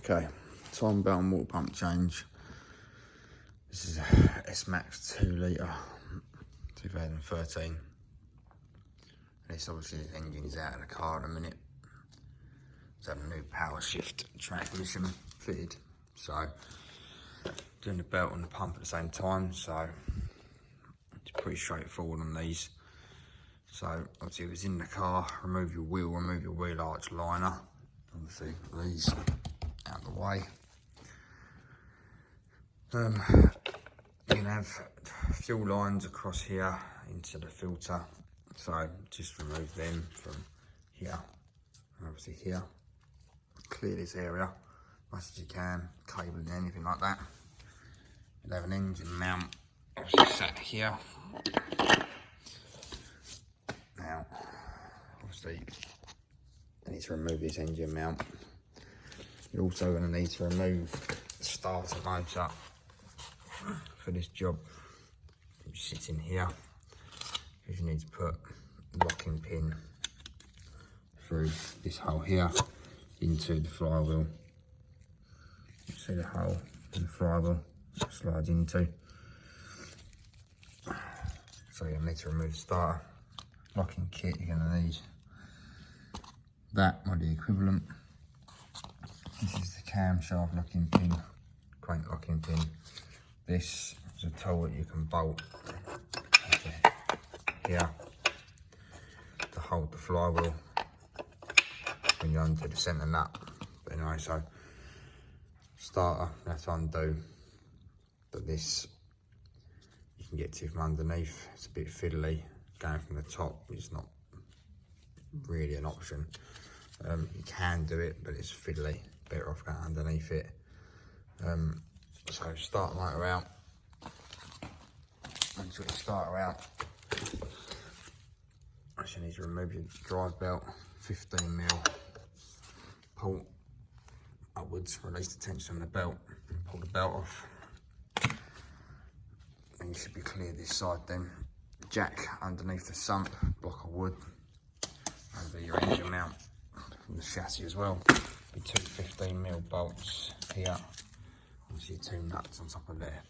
Okay, time belt and water pump change. This is a S-Max 2 litre 2013. And this obviously the engine's out of the car at the minute. It's had a new power shift transmission fitted. So doing the belt and the pump at the same time, so it's pretty straightforward on these. So obviously if it's in the car, remove your wheel arch liner. Obviously these out of the way. You can have fuel lines across here into the filter, so just remove them from here, obviously here. Clear this area as much as you can, cabling, anything like that. You'll have an engine mount obviously sat here. Now, obviously, I need to remove this engine mount. You're also going to need to remove the starter motor for this job, which sits in here, because you need to put the locking pin through this hole here into the flywheel. You see the hole in the flywheel slides into. So you'll need to remove the starter. Locking kit, you're going to need that or the equivalent. This is the camshaft locking pin, crank locking pin. This is a tool that you can bolt here to hold the flywheel when you undo the centre nut. But anyway, so starter, you have to undo, but this you can get to from underneath. It's a bit fiddly going from the top, which is not really an option. You can do it, but it's fiddly. Better off going underneath it. So start the motor out. Once you get the starter out, you need to remove your drive belt, 15mm. Pull upwards, release the tension on the belt, and pull the belt off. And you should be clear this side then. Jack underneath the sump, block of wood, over your engine mount from the chassis as well. Be two 15mm bolts here. Obviously 2 nuts on top of there.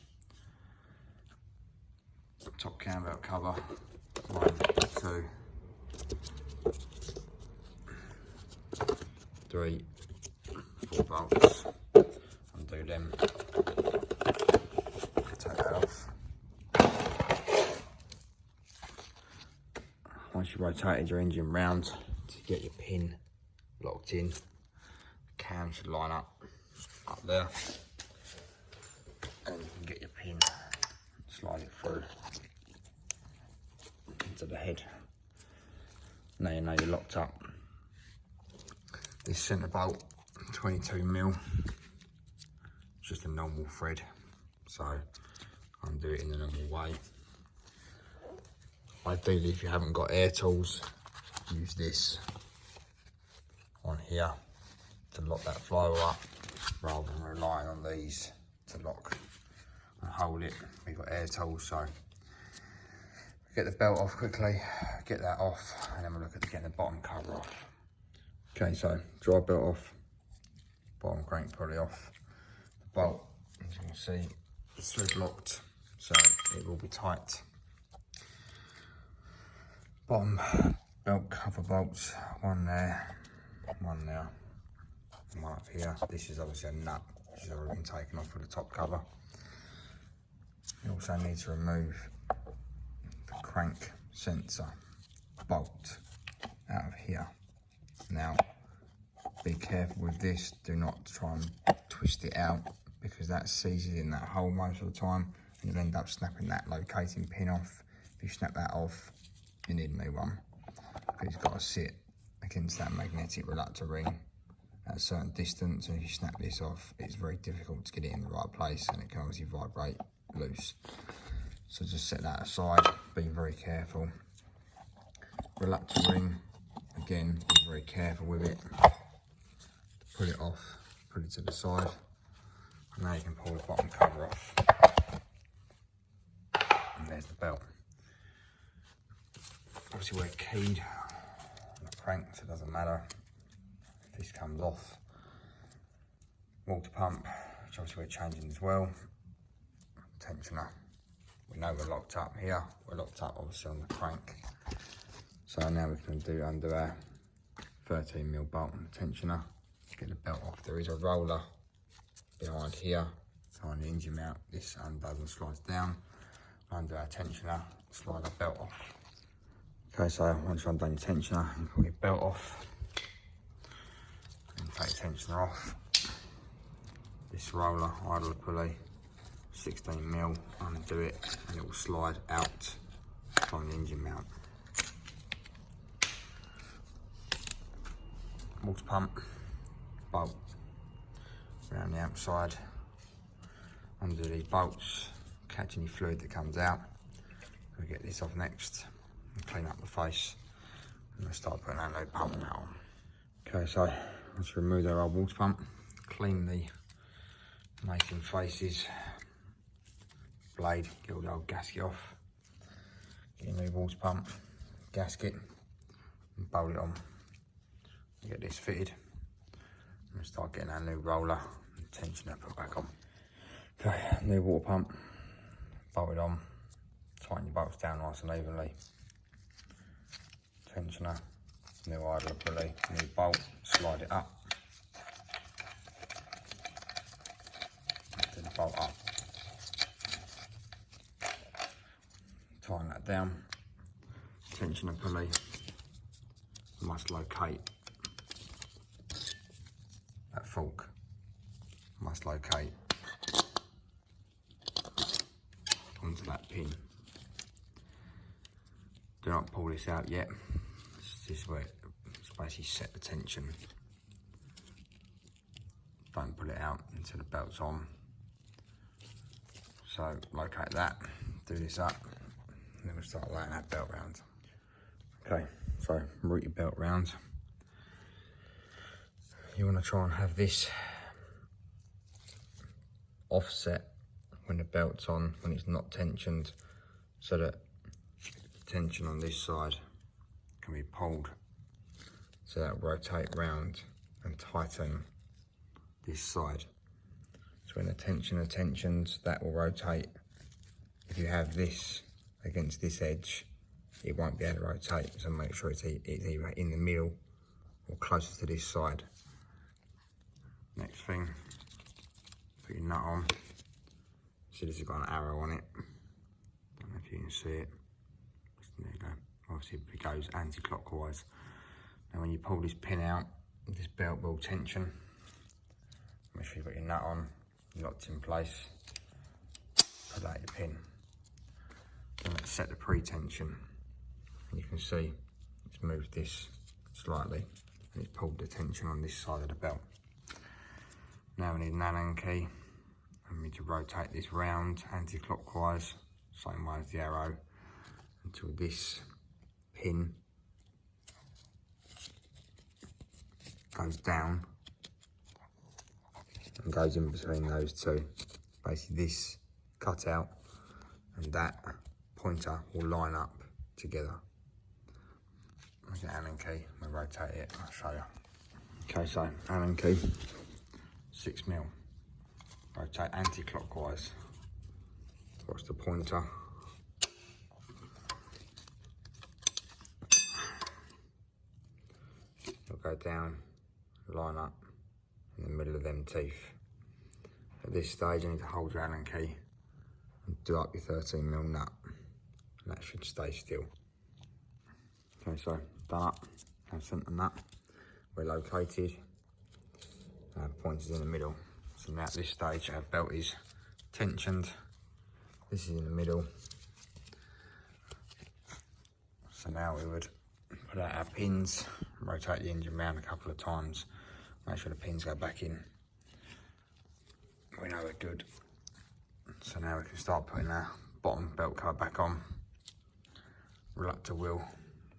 Top cam belt cover, 1, 2, 3, 4 bolts. Undo them. Take that off. Once you've rotated your engine round to get your pin locked in, the cam should line up there, and you can get your pin, slide it through into the head. Now you know you're locked up. This centre bolt, 22mm, just a normal thread, so undo it in the normal way. Ideally, if you haven't got air tools, use this on here to lock that flywheel up, rather than relying on these to lock and hold it. We've got air tools, so get the belt off quickly, get that off, and then we'll look at getting the bottom cover off. Okay, so drive belt off, bottom crank pulley off. The bolt, as you can see, is thread locked, so it will be tight. Bottom belt cover bolts, one there, one there, and one up here. This is obviously a nut, which has already been taken off for the top cover. You also need to remove the crank sensor bolt out of here. Now, be careful with this. Do not try and twist it out, because that seizes in that hole most of the time, and you'll end up snapping that locating pin off. If you snap that off, you need a new one, because it's got to sit against that magnetic reluctor ring at a certain distance, and if you snap this off, it's very difficult to get it in the right place, and it can obviously vibrate loose. So just set that aside, be very careful. Reluctor ring, again, be very careful with it. Pull it off, put it to the side, and now you can pull the bottom cover off. And there's the belt. Obviously we're keyed on the crank, so it doesn't matter if this comes off. water pump, which obviously we're changing as well. Tensioner, we know we're locked up here. We're locked up obviously on the crank. So now we can do under our 13mm bolt on the tensioner. Get the belt off. There is a roller behind here, behind the engine mount. This undoes and slides down. Under our tensioner, slide our belt off. Okay, so once you've undone your tensioner, you pull your belt off. And take the tensioner off. This roller, idler pulley, 16mm, undo it, and it will slide out from the engine mount. Water pump, bolt around the outside, undo these bolts, catch any fluid that comes out. We'll get this off next and clean up the face, and we'll start putting our new pump now on. Okay, so let's remove our old water pump, clean the making faces, blade, get all the old gasket off, get a new water pump, gasket, and bolt it on. Get this fitted, and start getting our new roller and tensioner put back on. Okay, new water pump, bolted on, tighten your bolts down nice and evenly. Tensioner, new idler pulley, new bolt, slide it up. Do the bolt up. Tighten that down. Tensioner pulley must locate that fork, must locate onto that pin. Do not pull this out yet. This is where it's basically set the tension. Don't pull it out until the belt's on. So locate that, do this up, and then we'll start laying that belt round. Okay, so route your belt round. You want to try and have this offset when the belt's on, when it's not tensioned, so that the tension on this side can be pulled, so that will rotate round and tighten this side. So when the tensioner tensions, that will rotate. If you have this against this edge, it won't be able to rotate, so make sure it's either in the middle or closest to this side. Next thing, put your nut on. See, this has got an arrow on it. Don't know if you can see it. There you go. Obviously it goes anti-clockwise. Now when you pull this pin out, this belt will tension. Make sure you've got your nut on, locked in place. Pull out your pin. Then let's set the pre-tension. And you can see it's moved this slightly and it's pulled the tension on this side of the belt. Now we need an Allen key, and we need to rotate this round anti-clockwise, same way as the arrow, until this pin goes down and goes in between those two. Basically this cutout and that pointer will line up together. I'll get Allen key, we'll rotate it, I'll show you. Okay, so Allen key. 6mm, rotate anti-clockwise, watch the pointer, it'll go down, line up in the middle of them teeth. At this stage you need to hold your Allen key and do up your 13mm nut, and that should stay still. Okay, so done up, have centre nut, we're located. Pointers in the middle. So now at this stage our belt is tensioned. This is in the middle. So now we would put out our pins, rotate the engine round a couple of times, make sure the pins go back in. We know we're good. So now we can start putting our bottom belt cover back on. Reluctor wheel,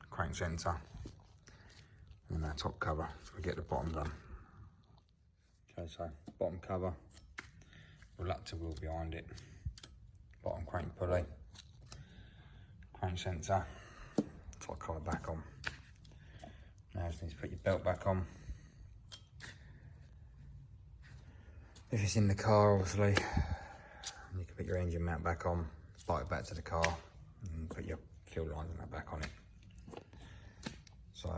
crank centre, and our top cover. So we get the bottom done. Okay, so bottom cover, reluctor wheel behind it, bottom crank pulley, crank centre, top cover back on. Now you just need to put your belt back on If it's in the car, obviously, you can put your engine mount back on, bike back to the car, and put your fuel lines and that back on it. So,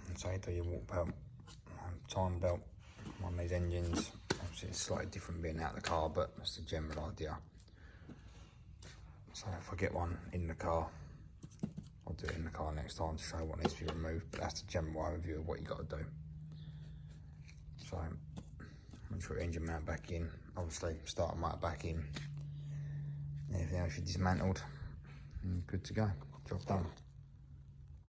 that's how you do your water pump. Time belt on these engines. Obviously, it's slightly different being out of the car, but that's the general idea. So, if I get one in the car, I'll do it in the car next time to show what needs to be removed. But that's the general overview of what you got to do. So, make sure your engine mount back in. Obviously, starter motor back in. Everything else is dismantled. And good to go. Job done.